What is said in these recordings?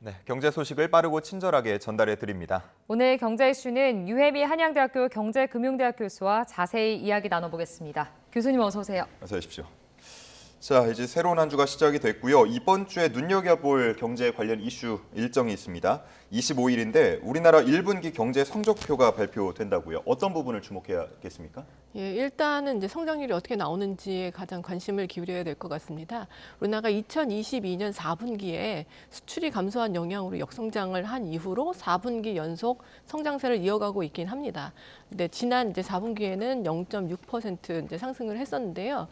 네, 경제 소식을 빠르고 친절하게 전달해 드립니다. 오늘 경제 이슈는 유혜미 한양대학교 경제금융대학 교수와 자세히 이야기 나눠보겠습니다. 교수님 어서 오세요. 어서 오십시오. 자, 이제 새로운 한 주가 시작이 됐고요. 이번 주에 눈여겨볼 경제 관련 이슈 일정이 있습니다. 25일인데 우리나라 1분기 경제 성적표가 발표된다고요. 어떤 부분을 주목해야겠습니까? 예, 일단은 이제 성장률이 어떻게 나오는지에 가장 관심을 기울여야 될 것 같습니다. 우리나라가 2022년 4분기에 수출이 감소한 영향으로 역성장을 한 이후로 4분기 연속 성장세를 이어가고 있긴 합니다. 근데 지난 이제 4분기에는 0.6% 이제 상승을 했었는데요.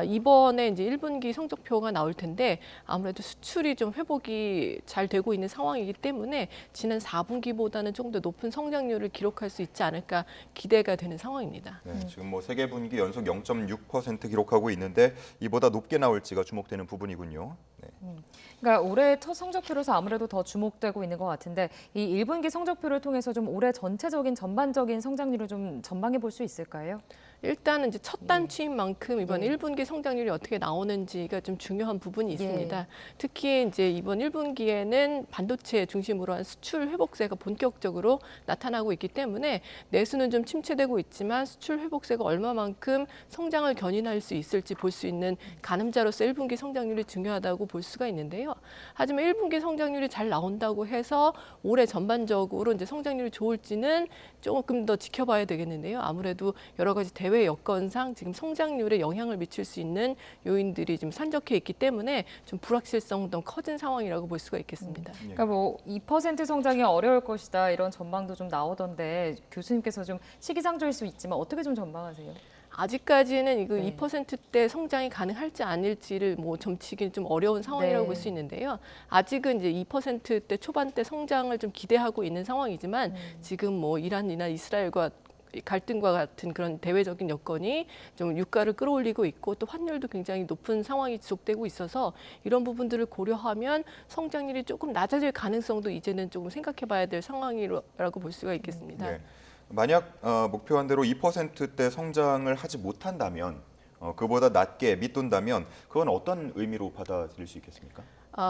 이번에 이제 1분기 성적표가 나올 텐데 아무래도 수출이 좀 회복이 잘 되고 있는 상황이기 때문에 지난 4분기보다는 조금 더 높은 성장률을 기록할 수 있지 않을까 기대가 되는 상황입니다. 네, 지금 뭐 세계 분기 연속 0.6% 기록하고 있는데 이보다 높게 나올지가 주목되는 부분이군요. 네. 그러니까 올해 첫 성적표로서 아무래도 더 주목되고 있는 것 같은데 이 1분기 성적표를 통해서 좀 올해 전체적인 전반적인 성장률을 좀 전망해 볼 수 있을까요? 일단은 이제 첫 단추인 만큼 이번 예. 1분기 성장률이 어떻게 나오는지가 좀 중요한 부분이 있습니다. 예. 특히 이제 이번 1분기에는 반도체 중심으로 한 수출 회복세가 본격적으로 나타나고 있기 때문에 내수는 좀 침체되고 있지만 수출 회복세가 얼마만큼 성장을 견인할 수 있을지 볼 수 있는 가늠자로서 1분기 성장률이 중요하다고 볼 수가 있는데요. 하지만 1분기 성장률이 잘 나온다고 해서 올해 전반적으로 이제 성장률이 좋을지는 조금 더 지켜봐야 되겠는데요. 아무래도 여러 가지 대외 여건상 지금 성장률에 영향을 미칠 수 있는 요인들이 좀 산적해 있기 때문에 좀 불확실성도 커진 상황이라고 볼 수가 있겠습니다. 그러니까 뭐 2% 성장이 어려울 것이다 이런 전망도 좀 나오던데 교수님께서 좀 시기상조일 수 있지만 어떻게 좀 전망하세요? 아직까지는 이거 네. 2%대 성장이 가능할지 아닐지를 뭐 점치기는 좀 어려운 상황이라고 네. 볼 수 있는데요. 아직은 이제 2%대 초반대 성장을 좀 기대하고 있는 상황이지만 지금 뭐 이란이나 이스라엘과 갈등과 같은 그런 대외적인 여건이 좀 유가를 끌어올리고 있고 또 환율도 굉장히 높은 상황이 지속되고 있어서 이런 부분들을 고려하면 성장률이 조금 낮아질 가능성도 이제는 조금 생각해봐야 될 상황이라고 볼 수가 있겠습니다. 네. 만약 목표한 대로 2%대 성장을 하지 못한다면 그보다 낮게 밑돈다면 그건 어떤 의미로 받아들일 수 있겠습니까?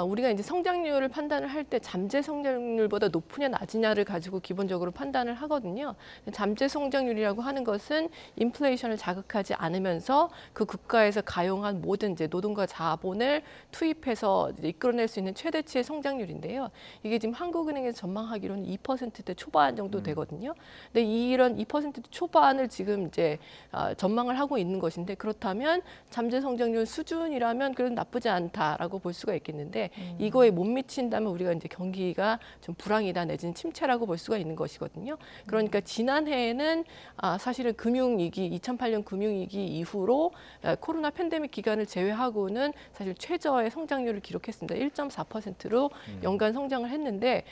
우리가 이제 성장률을 판단을 할 때 잠재 성장률보다 높으냐 낮으냐를 가지고 기본적으로 판단을 하거든요. 잠재 성장률이라고 하는 것은 인플레이션을 자극하지 않으면서 그 국가에서 가용한 모든 이제 노동과 자본을 투입해서 이제 이끌어낼 수 있는 최대치의 성장률인데요. 이게 지금 한국은행에서 전망하기로는 2%대 초반 정도 되거든요. 근데 이런 2%대 초반을 지금 이제 전망을 하고 있는 것인데 그렇다면 잠재 성장률 수준이라면 그래도 나쁘지 않다라고 볼 수가 있겠는데 이거에 못 미친다면 우리가 이제 경기가 좀 불황이다 내지는 침체라고 볼 수가 있는 것이거든요. 그러니까 지난해에는 사실은 금융위기 2008년 금융위기 이후로 코로나 팬데믹 기간을 제외하고는 사실 최저의 성장률을 기록했습니다. 1.4%로 연간 성장을 했는데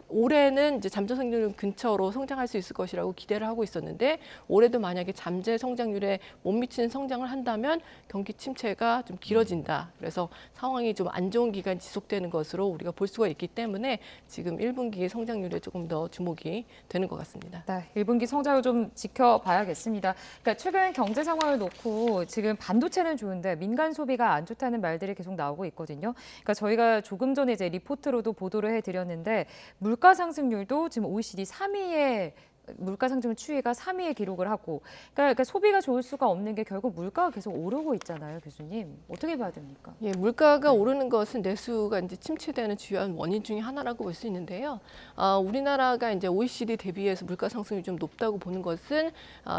올해는 이제 잠재 성장률 근처로 성장할 수 있을 것이라고 기대를 하고 있었는데 올해도 만약에 잠재 성장률에 못 미치는 성장을 한다면 경기 침체가 좀 길어진다. 그래서 상황이 좀 안 좋은 기간 지속되는 것으로 우리가 볼 수가 있기 때문에 지금 1분기의 성장률에 조금 더 주목이 되는 것 같습니다. 네, 1분기 성장을 좀 지켜봐야겠습니다. 그러니까 최근 경제 상황을 놓고 지금 반도체는 좋은데 민간 소비가 안 좋다는 말들이 계속 나오고 있거든요. 그러니까 저희가 조금 전에 이제 리포트로도 보도를 해드렸는데 물가 상승률도 지금 OECD 3위에 물가 상승 추이가 3위에 기록을 하고 그러니까 소비가 좋을 수가 없는 게 결국 물가가 계속 오르고 있잖아요, 교수님. 어떻게 봐야 됩니까? 예, 물가가 오르는 것은 내수가 이제 침체되는 주요한 원인 중에 하나라고 볼 수 있는데요. 우리나라가 이제 OECD 대비해서 물가 상승률이 좀 높다고 보는 것은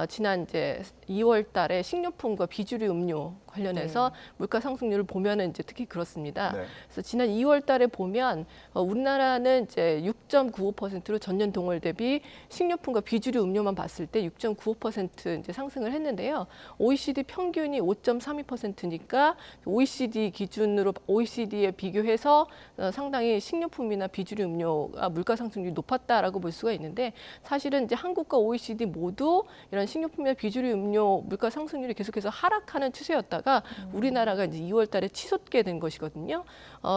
지난 이제 2월 달에 식료품과 비주류 음료 관련해서 물가 상승률을 보면은 이제 특히 그렇습니다. 네. 그래서 지난 2월 달에 보면 우리나라는 이제 6.95%로 전년 동월 대비 식료품과 비주류 음료만 봤을 때 6.95% 이제 상승을 했는데요. OECD 평균이 5.32%니까 OECD 기준으로 OECD에 비교해서 상당히 식료품이나 비주류 음료가 물가 상승률이 높았다라고 볼 수가 있는데 사실은 이제 한국과 OECD 모두 이런 식료품이나 비주류 음료 물가 상승률이 계속해서 하락하는 추세였다가 있다가 우리나라가 이제 2월 달에 치솟게 된 것이거든요.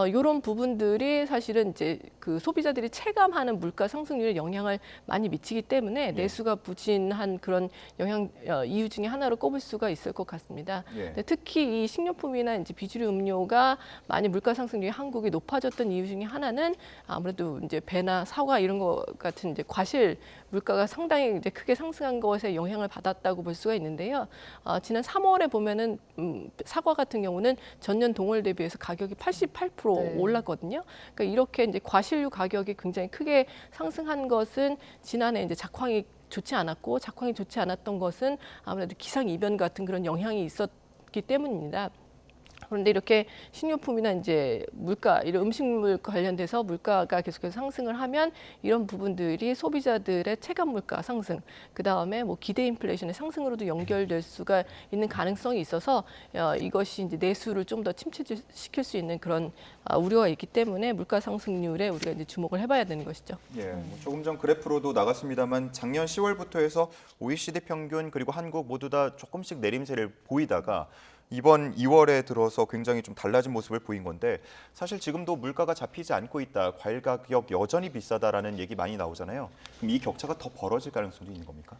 이런 부분들이 사실은 이제 그 소비자들이 체감하는 물가 상승률에 영향을 많이 미치기 때문에 내수가 부진한 그런 이유 중에 하나로 꼽을 수가 있을 것 같습니다. 근데 특히 이 식료품이나 이제 비주류 음료가 많이 물가 상승률이 한국이 높아졌던 이유 중에 하나는 아무래도 이제 배나 사과 이런 거 같은 이제 과실 물가가 상당히 이제 크게 상승한 것에 영향을 받았다고 볼 수가 있는데요. 지난 3월에 보면은 사과 같은 경우는 전년 동월 대비해서 가격이 88% 올랐거든요. 그러니까 이렇게 이제 과실류 가격이 굉장히 크게 상승한 것은 지난해 이제 작황이 좋지 않았고 작황이 좋지 않았던 것은 아무래도 기상 이변 같은 그런 영향이 있었기 때문입니다. 그런데 이렇게 식료품이나 이제 물가, 이런 음식물 관련돼서 물가가 계속해서 상승을 하면 이런 부분들이 소비자들의 체감 물가 상승, 그 다음에 뭐 기대 인플레이션의 상승으로도 연결될 수가 있는 가능성이 있어서 이것이 이제 내수를 좀 더 침체시킬 수 있는 그런 우려가 있기 때문에 물가 상승률에 우리가 이제 주목을 해봐야 되는 것이죠. 예, 뭐 조금 전 그래프로도 나갔습니다만 작년 10월부터 해서 OECD 평균 그리고 한국 모두 다 조금씩 내림세를 보이다가 이번 2월에 들어서 굉장히 좀 달라진 모습을 보인 건데 사실 지금도 물가가 잡히지 않고 있다, 과일 가격 여전히 비싸다라는 얘기 많이 나오잖아요. 그럼 이 격차가 더 벌어질 가능성이 있는 겁니까?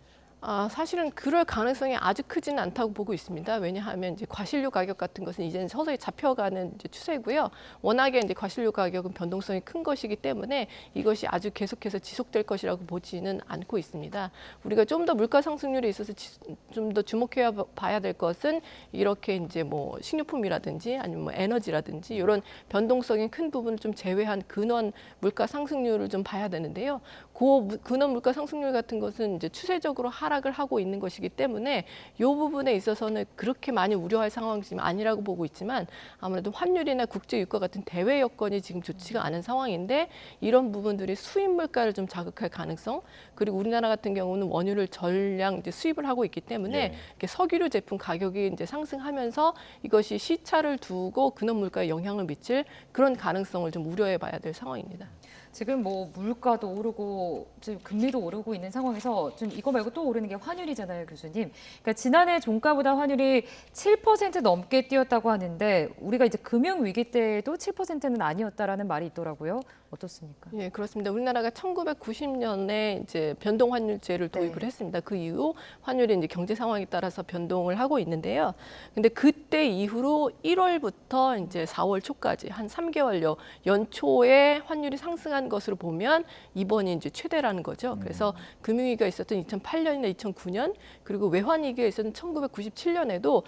사실은 그럴 가능성이 아주 크지는 않다고 보고 있습니다. 왜냐하면 이제 과실류 가격 같은 것은 이제는 서서히 잡혀가는 이제 추세고요. 워낙에 이제 과실류 가격은 변동성이 큰 것이기 때문에 이것이 아주 계속해서 지속될 것이라고 보지는 않고 있습니다. 우리가 좀 더 물가 상승률에 있어서 좀 더 주목해 봐야 될 것은 이렇게 이제 뭐 식료품이라든지 아니면 뭐 에너지라든지 이런 변동성이 큰 부분을 좀 제외한 근원 물가 상승률을 좀 봐야 되는데요. 그 근원 물가 상승률 같은 것은 이제 추세적으로 하락을 하고 있는 것이기 때문에 이 부분에 있어서는 그렇게 많이 우려할 상황이 지금 아니라고 보고 있지만 아무래도 환율이나 국제 유가 같은 대외 여건이 지금 좋지가 않은 상황인데 이런 부분들이 수입 물가를 좀 자극할 가능성, 그리고 우리나라 같은 경우는 원유를 전량 이제 수입을 하고 있기 때문에 이렇게 석유류 제품 가격이 이제 상승하면서 이것이 시차를 두고 근원 물가에 영향을 미칠 그런 가능성을 좀 우려해 봐야 될 상황입니다. 지금 뭐 물가도 오르고 지금 금리도 오르고 있는 상황에서 좀 이거 말고 또 오르는 게 환율이잖아요, 교수님. 그러니까 지난해 종가보다 환율이 7% 넘게 뛰었다고 하는데 우리가 이제 금융 위기 때에도 7%는 아니었다라는 말이 있더라고요. 어떻습니까? 예, 그렇습니다. 우리나라가 1990년에 이제 변동 환율제를 도입을 했습니다. 그 이후 환율이 이제 경제 상황에 따라서 변동을 하고 있는데요. 근데 그때 이후로 1월부터 이제 4월 초까지 한 3개월여 연초에 환율이 상승한 것으로 보면 이번이 이제 최대라는 거죠. 그래서 금융위기가 있었던 2008년이나 2009년 그리고 외환위기가 있었던 1997년에도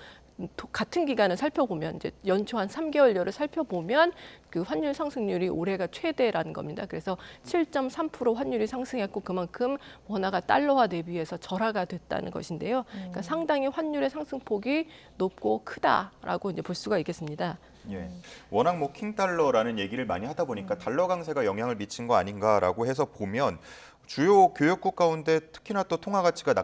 같은 기간을 살펴보면 이제 연초 한 3개월여를 살펴보면 그 환율 상승률이 올해가 최대라는 겁니다. 그래서 7.3% 환율이 상승했고 그만큼 원화가 달러화 대비해서 절하가 됐다는 것인데요. 그러니까 상당히 환율의 상승폭이 높고 크다라고 이제 볼 수가 있겠습니다. 예, 워낙 뭐 킹달러라는 얘기를 많이 하다 보니까 달러 강세가 영향을 미친 거 아닌가라고 해서 보면 주요 교역국 가운데 특히나 또 통화 가치가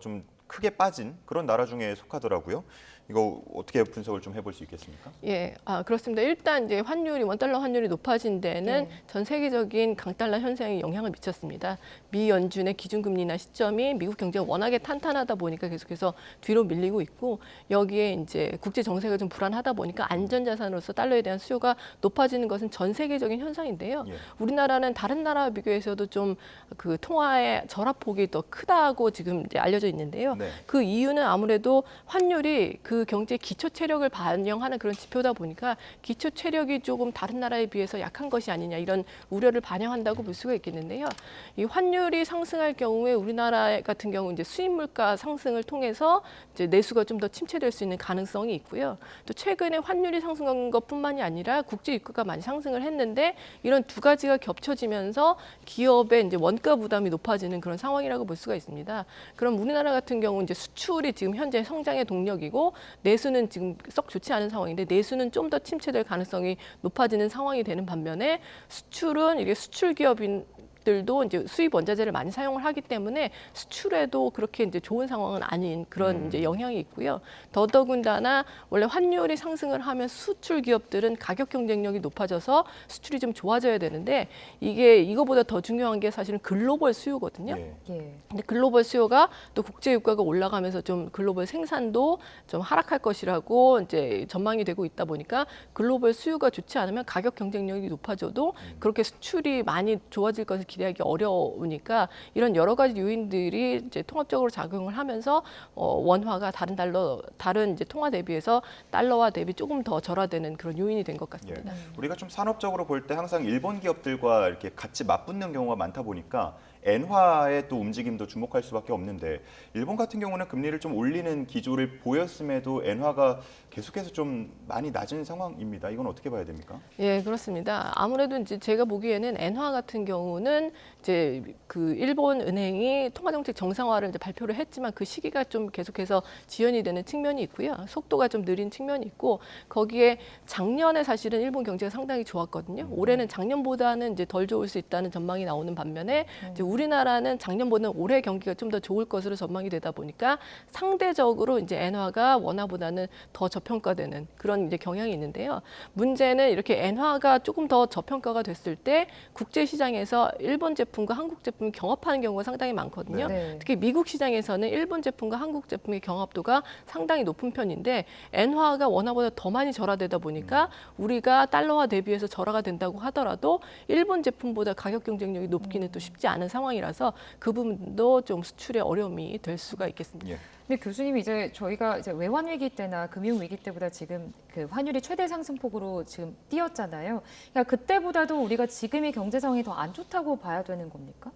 좀 크게 빠진 그런 나라 중에 속하더라고요. 이거 어떻게 분석을 좀 해볼 수 있겠습니까? 예, 그렇습니다. 일단 이제 환율이 원달러 환율이 높아진 데는 전 세계적인 강달러 현상에 영향을 미쳤습니다. 미 연준의 기준금리나 시점이 미국 경제가 워낙에 탄탄하다 보니까 계속해서 뒤로 밀리고 있고 여기에 이제 국제 정세가 좀 불안하다 보니까 안전자산으로서 달러에 대한 수요가 높아지는 것은 전 세계적인 현상인데요. 우리나라는 다른 나라와 비교해서도 좀 그 통화의 절하폭이 더 크다고 지금 이제 알려져 있는데요. 그 이유는 아무래도 환율이 그 경제 기초 체력을 반영하는 그런 지표다 보니까 기초 체력이 조금 다른 나라에 비해서 약한 것이 아니냐 이런 우려를 반영한다고 볼 수가 있겠는데요. 이 환율이 상승할 경우에 우리나라 같은 경우 이제 수입 물가 상승을 통해서 이제 내수가 좀 더 침체될 수 있는 가능성이 있고요. 또 최근에 환율이 상승한 것뿐만이 아니라 국제 유가가 많이 상승을 했는데 이런 두 가지가 겹쳐지면서 기업의 이제 원가 부담이 높아지는 그런 상황이라고 볼 수가 있습니다. 그럼 우리나라 같은 경우 이제 수출이 지금 현재 성장의 동력이고 내수는 지금 썩 좋지 않은 상황인데 내수는 좀 더 침체될 가능성이 높아지는 상황이 되는 반면에 수출은 이게 수출 기업인 기업들도 이제 수입 원자재를 많이 사용을 하기 때문에 수출에도 그렇게 이제 좋은 상황은 아닌 그런 이제 영향이 있고요. 더더군다나 원래 환율이 상승을 하면 수출 기업들은 가격 경쟁력이 높아져서 수출이 좀 좋아져야 되는데 이게 이거보다 더 중요한 게 사실은 글로벌 수요거든요. 예. 예. 근데 글로벌 수요가 또 국제 유가가 올라가면서 좀 글로벌 생산도 좀 하락할 것이라고 이제 전망이 되고 있다 보니까 글로벌 수요가 좋지 않으면 가격 경쟁력이 높아져도 그렇게 수출이 많이 좋아질 것을 기대하기 어려우니까 이런 여러 가지 요인들이 이제 통합적으로 작용을 하면서 원화가 다른 이제 통화 대비해서 달러화 대비 조금 더 절하되는 그런 요인이 된 것 같습니다. 우리가 좀 산업적으로 볼 때 항상 일본 기업들과 이렇게 같이 맞붙는 경우가 많다 보니까 엔화의 또 움직임도 주목할 수밖에 없는데 일본 같은 경우는 금리를 좀 올리는 기조를 보였음에도 엔화가 계속해서 좀 많이 낮은 상황입니다. 이건 어떻게 봐야 됩니까? 예, 그렇습니다. 아무래도 이제 제가 보기에는 엔화 같은 경우는 이제 그 일본 은행이 통화정책 정상화를 이제 발표를 했지만 그 시기가 좀 계속해서 지연이 되는 측면이 있고요. 속도가 좀 느린 측면이 있고 거기에 작년에 사실은 일본 경제가 상당히 좋았거든요. 올해는 작년보다는 이제 덜 좋을 수 있다는 전망이 나오는 반면에 이제 우리나라는 작년보다는 올해 경기가 좀 더 좋을 것으로 전망이 되다 보니까 상대적으로 이제 엔화가 원화보다는 더 저평가되는 그런 이제 경향이 있는데요. 문제는 이렇게 엔화가 조금 더 저평가가 됐을 때 국제 시장에서 일본 제품과 한국 제품이 경합하는 경우가 상당히 많거든요. 네. 특히 미국 시장에서는 일본 제품과 한국 제품의 경합도가 상당히 높은 편인데 엔화가 원화보다 더 많이 절하되다 보니까 우리가 달러화 대비해서 절하가 된다고 하더라도 일본 제품보다 가격 경쟁력이 높기는 또 쉽지 않은 상황이라서 그 부분도 좀 수출의 어려움이 될 수가 있겠습니다. 예. 근데 교수님 이제 저희가 이제 외환 위기 때나 금융 위기 때보다 지금 그 환율이 최대 상승폭으로 지금 뛰었잖아요. 그러니까 그때보다도 우리가 지금의 경제 상황이 더 안 좋다고 봐야 되는 겁니까?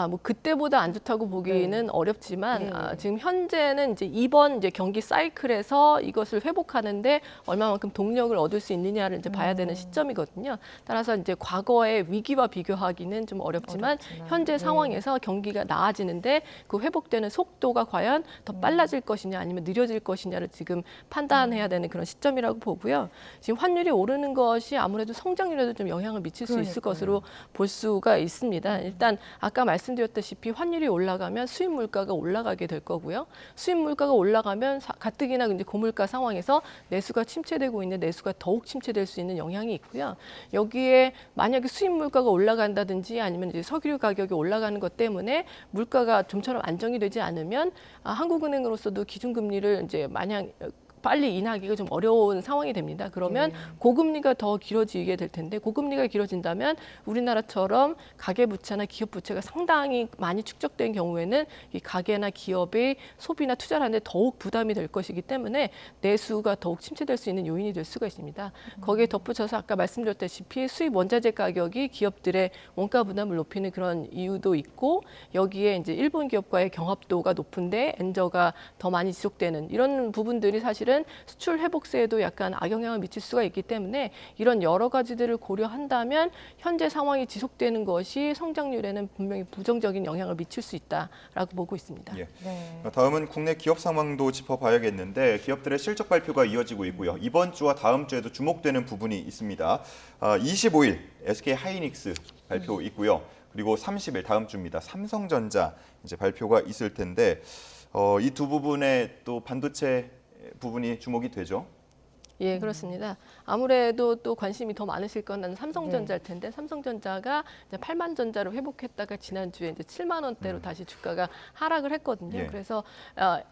뭐 그때보다 안 좋다고 보기는 어렵지만 네. 지금 현재는 이제 이번 이제 경기 사이클에서 이것을 회복하는데 얼마만큼 동력을 얻을 수 있느냐를 이제 봐야 되는 시점이거든요. 따라서 이제 과거의 위기와 비교하기는 좀 어렵지만 현재 네. 상황에서 경기가 나아지는데 그 회복되는 속도가 과연 더 빨라질 것이냐 아니면 느려질 것이냐를 지금 판단해야 되는 그런 시점이라고 보고요. 지금 환율이 오르는 것이 아무래도 성장률에도 좀 영향을 미칠 수 있을 것으로 볼 수가 있습니다. 일단 아까 말씀드렸다시피 환율이 올라가면 수입 물가가 올라가게 될 거고요. 수입 물가가 올라가면 가뜩이나 이제 고물가 상황에서 내수가 침체되고 있는 내수가 더욱 침체될 수 있는 영향이 있고요. 여기에 만약에 수입 물가가 올라간다든지 아니면 이제 석유 가격이 올라가는 것 때문에 물가가 좀처럼 안정이 되지 않으면 한국은행으로서도 기준금리를 이제 마냥 빨리 인하하기가 좀 어려운 상황이 됩니다. 그러면 고금리가 더 길어지게 될 텐데 고금리가 길어진다면 우리나라처럼 가계부채나 기업부채가 상당히 많이 축적된 경우에는 이 가계나 기업의 소비나 투자를 하는데 더욱 부담이 될 것이기 때문에 내수가 더욱 침체될 수 있는 요인이 될 수가 있습니다. 거기에 덧붙여서 아까 말씀드렸다시피 수입 원자재 가격이 기업들의 원가 부담을 높이는 그런 이유도 있고 여기에 이제 일본 기업과의 경합도가 높은데 엔저가 더 많이 지속되는 이런 부분들이 사실은 수출 회복세에도 약간 악영향을 미칠 수가 있기 때문에 이런 여러 가지들을 고려한다면 현재 상황이 지속되는 것이 성장률에는 분명히 부정적인 영향을 미칠 수 있다라고 보고 있습니다. 예. 네. 다음은 국내 기업 상황도 짚어봐야겠는데 기업들의 실적 발표가 이어지고 있고요. 이번 주와 다음 주에도 주목되는 부분이 있습니다. 25일 SK 하이닉스 발표 있고요. 그리고 30일 다음 주입니다. 삼성전자 이제 발표가 있을 텐데 이 두 부분에 또 반도체 부분이 주목이 되죠. 예, 그렇습니다. 아무래도 또 관심이 더 많으실 건 나는 삼성전자일 텐데 삼성전자가 이제 8만 전자로 회복했다가 지난주에 이제 7만 원대로 다시 주가가 하락을 했거든요. 예. 그래서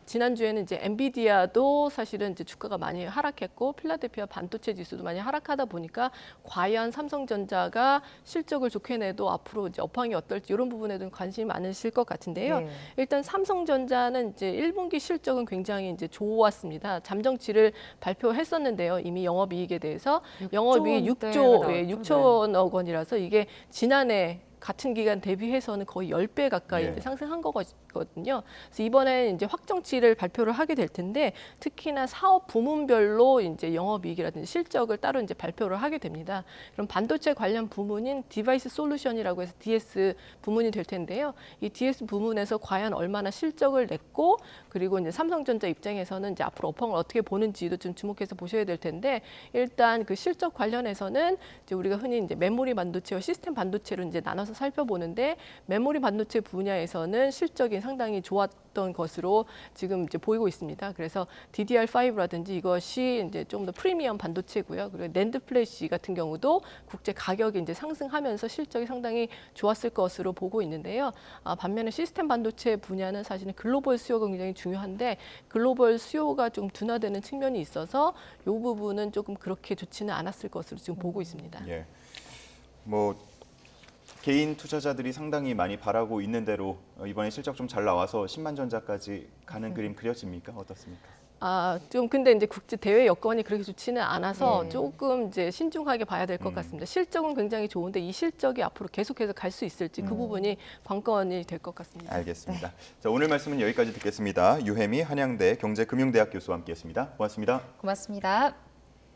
지난주에는 이제 엔비디아도 사실은 이제 주가가 많이 하락했고 필라델피아 반도체 지수도 많이 하락하다 보니까 과연 삼성전자가 실적을 좋게 내도 앞으로 이제 업황이 어떨지 이런 부분에도 관심이 많으실 것 같은데요. 네. 일단 삼성전자는 이제 1분기 실적은 굉장히 이제 좋았습니다. 잠정치를 발표했었는데요. 이미 영업이익에 대해서 영업이익이 6조 원이라서 이게 지난해 같은 기간 대비해서는 거의 10배 가까이 예. 이제 상승한 거거든요. 그래서 이번에 이제 확정치를 발표를 하게 될 텐데 특히나 사업 부문별로 이제 영업이익이라든지 실적을 따로 이제 발표를 하게 됩니다. 그럼 반도체 관련 부문인 디바이스 솔루션이라고 해서 DS 부문이 될 텐데요. 이 DS 부문에서 과연 얼마나 실적을 냈고 그리고 이제 삼성전자 입장에서는 이제 앞으로 업황을 어떻게 보는지도 좀 주목해서 보셔야 될 텐데 일단 그 실적 관련해서는 이제 우리가 흔히 이제 메모리 반도체와 시스템 반도체로 이제 나눠서 나눠서 살펴보는데 메모리 반도체 분야에서는 실적이 상당히 좋았던 것으로 지금 이제 보이고 있습니다. 그래서 DDR5라든지 이것이 이제 좀 더 프리미엄 반도체고요. 그리고 낸드 플래시 같은 경우도 국제 가격이 이제 상승하면서 실적이 상당히 좋았을 것으로 보고 있는데요. 반면에 시스템 반도체 분야는 사실은 글로벌 수요가 굉장히 중요한데 글로벌 수요가 좀 둔화되는 측면이 있어서 이 부분은 조금 그렇게 좋지는 않았을 것으로 지금 보고 있습니다. 예. 뭐 개인 투자자들이 상당히 많이 바라고 있는 대로 이번에 실적 좀 잘 나와서 10만 전자까지 가는 그림 그려집니까? 어떻습니까? 좀 근데 이제 국제 대외 여건이 그렇게 좋지는 않아서 조금 이제 신중하게 봐야 될 것 같습니다. 실적은 굉장히 좋은데 이 실적이 앞으로 계속해서 갈 수 있을지 그 부분이 관건이 될 것 같습니다. 알겠습니다. 자, 오늘 말씀은 여기까지 듣겠습니다. 유혜미 한양대 경제금융대학 교수와 함께했습니다. 고맙습니다. 고맙습니다.